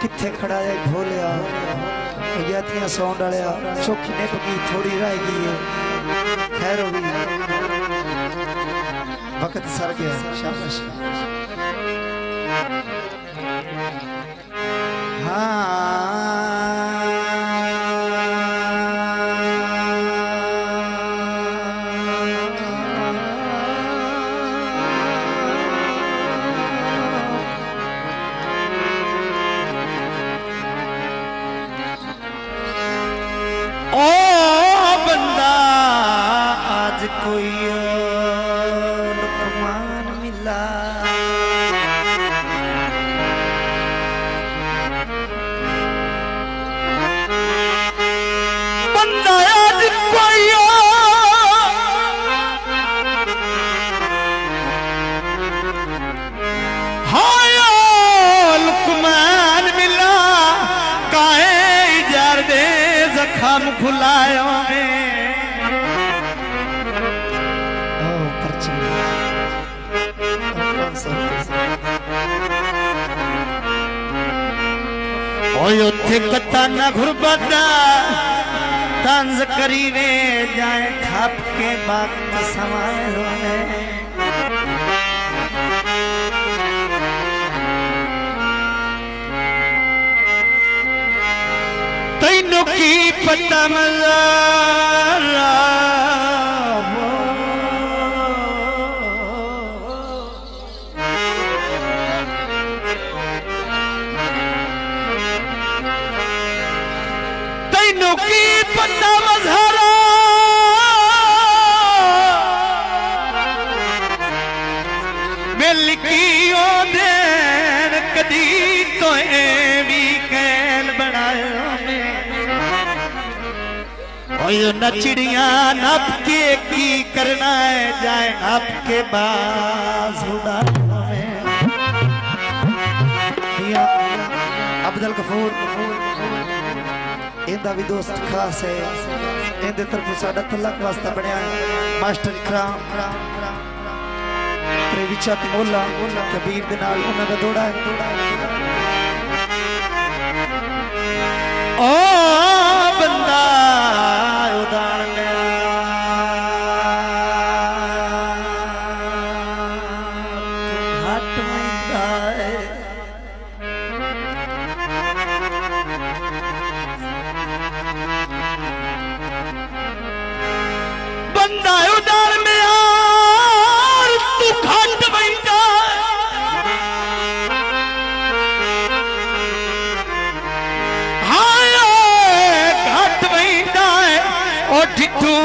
किथे खड़ा है भोलिया यातियां सौं डालिया चौकी ने पकी थोड़ी रह गई है खैर होगी वक्त सर गया शाबाश कोई लुकमान मिला बंदा आज कोई हाया लुकमान मिला काहे इजार दे जख्म खुलायो में कताना घुरबदा तंज करीवे जाए खाप के बाप समाए रोने तैनों की पता मजा की पता मजहरा मिलकियों देन कदी तो भी कैल बनाया न चिड़िया नप के की करना है जाए नप के बाज अब्दुल गफूर इंदा भी दोस्त खास है इंदे तरफ साडा तलक वास्ता बनया मास्टर इकराम ते विचा मोला कबीर दे नाल उन्हां दा दोड़ा है ओ बंदा उदान हट मैंदा है बंदा उदार में यार तू घट बैठा हाय घट बैठा है ओ ठिठू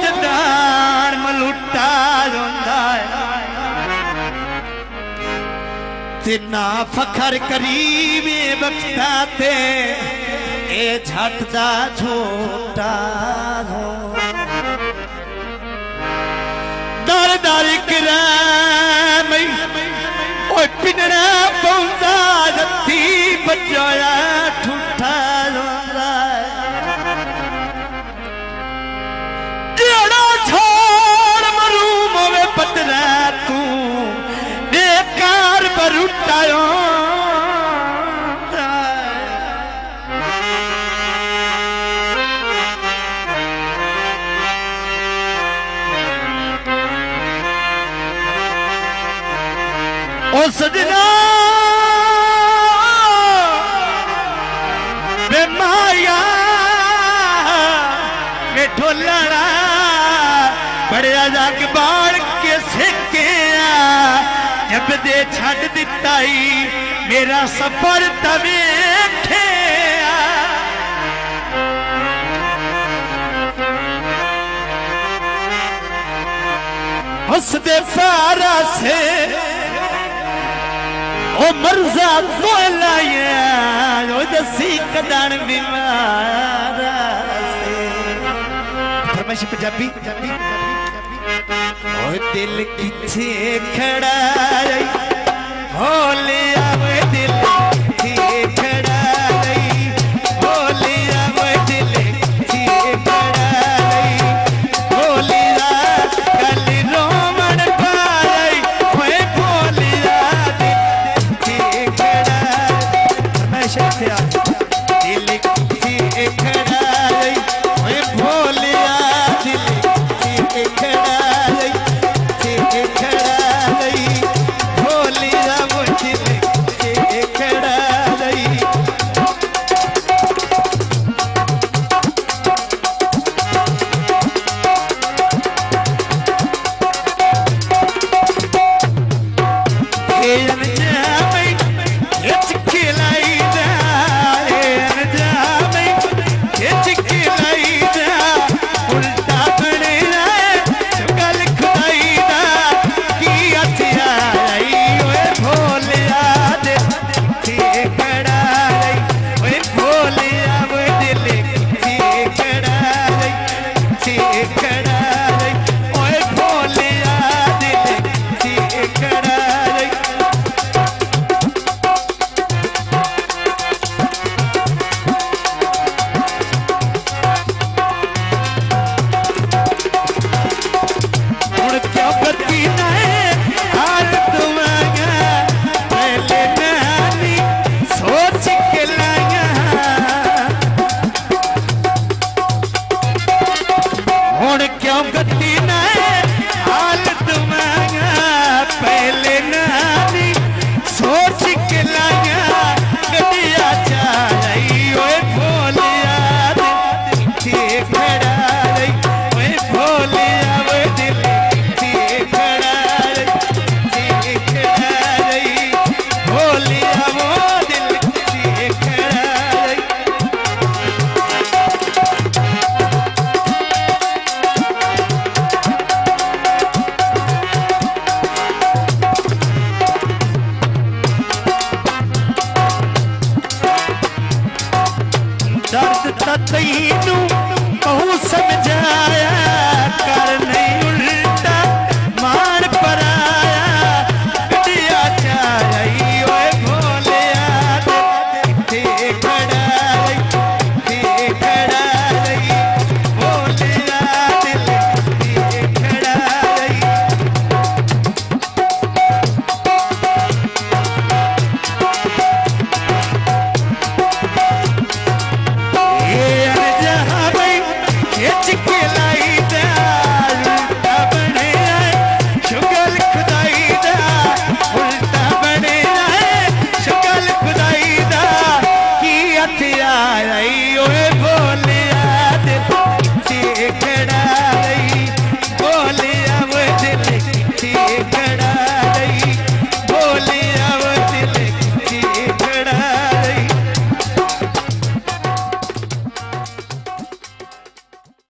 जदार मलुटा रोंदा है तिना फखर करीबे बख्ता ते ए झट दा झोटा हो दर दर कराम ओ पिनड़ा पौंदा रत्ती बजाया ठूठा रोंदा जेड़ा छोड़ मरू मोवे पतरा तू बेकार बरुटायो ओ सजना बेमाया बैठो लड़ा बड़े जाग बाढ़ के सेके जब दे छड़ दिताई मेरा सफर तवे हंसदे सारा से ओ मर्जा तो लाया ओ जसी कदन बीमार से फरमाइश पंजाबी ओ दिल किथे खड़ा हो ले आवे दिल किथे खड़ा हो ले आवे दिल किथे खड़ा हो ले कल रोमन पाई होए भोलिया दिल किथे खड़ा तैनू